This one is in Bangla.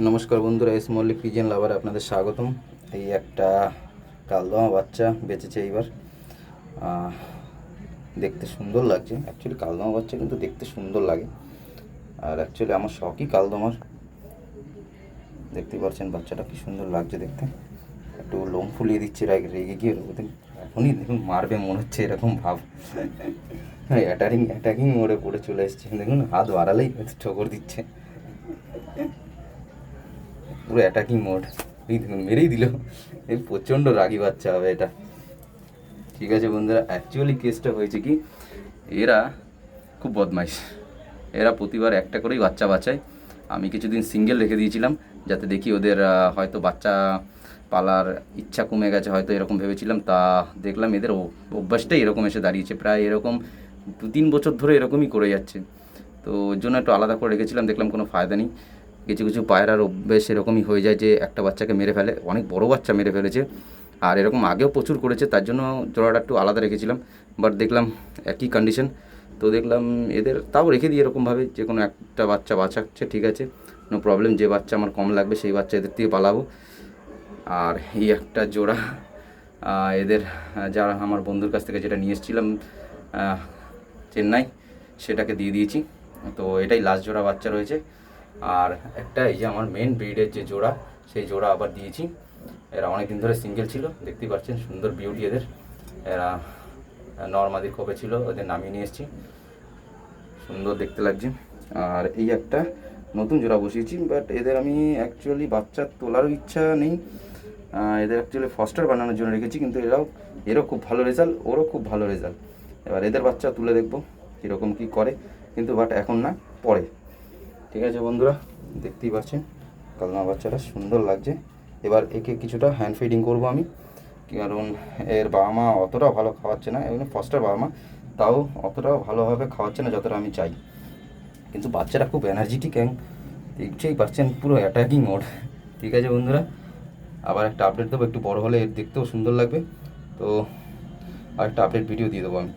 নমস্কার বন্ধুরা, এস মল্লিক পিজিএন লাভারে আপনাদের স্বাগতম। এই একটা কালদমা বাচ্চা বেঁচেছে এইবার। দেখতে সুন্দর লাগছে। অ্যাকচুয়ালি কালদমা বাচ্চা কিন্তু দেখতে সুন্দর লাগে, আর অ্যাকচুয়ালি আমার শখই কালদমার। দেখতে পাচ্ছেন বাচ্চাটা কি সুন্দর লাগছে দেখতে। একটু লোম ফুলিয়ে দিচ্ছে রেগে গিয়ে। এখনই দেখুন মারবে মনে হচ্ছে, এরকম ভাব। অ্যাটাকিং মোড়ে পড়ে চলে এসছে। দেখুন হাত বাড়ালেই ঠোকর দিচ্ছে, পুরো অ্যাটাকিং মোড। এই দেখুন মেরেই দিল। এই প্রচণ্ড রাগী বাচ্চা হবে এটা। ঠিক আছে বন্ধুরা, অ্যাকচুয়ালি কেসটা হয়েছে কি, এরা খুব বদমাইশ। এরা প্রতিবার একটা করেই বাচ্চা বাঁচায়। আমি কিছুদিন সিঙ্গেল রেখে দিয়েছিলাম, যাতে দেখি ওদের হয়তো বাচ্চা পালার ইচ্ছা কমে গেছে হয়তো, এরকম ভেবেছিলাম। তা দেখলাম এদের অভ্যাসটাই এরকম এসে দাঁড়িয়েছে। প্রায় এরকম 2-3 বছর ধরে এরকমই করে যাচ্ছে। তো ওর জন্য একটু আলাদা করে রেখেছিলাম, দেখলাম কোনো ফায়দা নেই। কিছু কিছু পায়রার অভ্যেস এরকমই হয়ে যায় যে একটা বাচ্চাকে মেরে ফেলে, অনেক বড় বাচ্চা মেরে ফেলেছে। আর এরকম আগেও প্রচুর করেছে, তার জন্য জোড়াটা একটু আলাদা রেখেছিলাম। বাট দেখলাম একই কন্ডিশন। তো দেখলাম এদের তাও রেখে দিই এরকমভাবে, যে কোনো একটা বাচ্চা বাঁচাচ্ছে, ঠিক আছে, নো প্রবলেম। যে বাচ্চা আমার কম লাগবে সেই বাচ্চা এদের থেকে পালাবো। আর এই একটা জোড়া এদের যারা আমার বন্ধুর কাছ থেকে যেটা নিয়ে এসেছিলাম চেন্নাই, সেটাকে দিয়ে দিয়েছি। তো এটাই লাস্ট জোড়া বাচ্চা রয়েছে। আর একটা এই যে আমার মেন ব্রিডের যে জোড়া, সেই জোড়া আবার দিয়েছি। এরা অনেক দিন ধরে সিঙ্গেল ছিল, দেখতেই পাচ্ছেন সুন্দর বিউটি এদের। এরা নর্মাদির খোপে ছিল, ওদের নামিয়ে নিয়ে এসেছি, সুন্দর দেখতে লাগছে। আর এই একটা নতুন জোড়া বসিয়েছি, বাট এদের আমি অ্যাকচুয়ালি বাচ্চা তোলারও ইচ্ছা নেই। এদের অ্যাকচুয়ালি ফস্টার বানানোর জন্য রেখেছি, কিন্তু এরও খুব ভালো রেজাল্ট, ওরও খুব ভালো রেজাল্ট। এবার এদের বাচ্চা তুলে দেখবো কীরকম কী করে, কিন্তু বাট এখন না, পরে। ঠিক আছে বন্ধুরা, দেখতেই পাচ্ছেন কালদমা বাচ্চাটা সুন্দর লাগছে। এবার একে কিছুটা হ্যান্ড ফিডিং করবো আমি, কারণ এর বাবা মা অতটাও ভালো খাওয়াচ্ছে না। এমনি ফস্টার বাবা মা, তাও অতটাও ভালোভাবে খাওয়াচ্ছে না যতটা আমি চাই। কিন্তু বাচ্চারা খুব এনার্জেটিক, দেখতেই পাচ্ছেন পুরো অ্যাটাকিং মোড। ঠিক আছে বন্ধুরা, আবার একটা আপডেট দেবো, একটু বড় হলে এর দেখতেও সুন্দর লাগবে। তো আর একটা আপডেট ভিডিও দিয়ে দেবো আমি।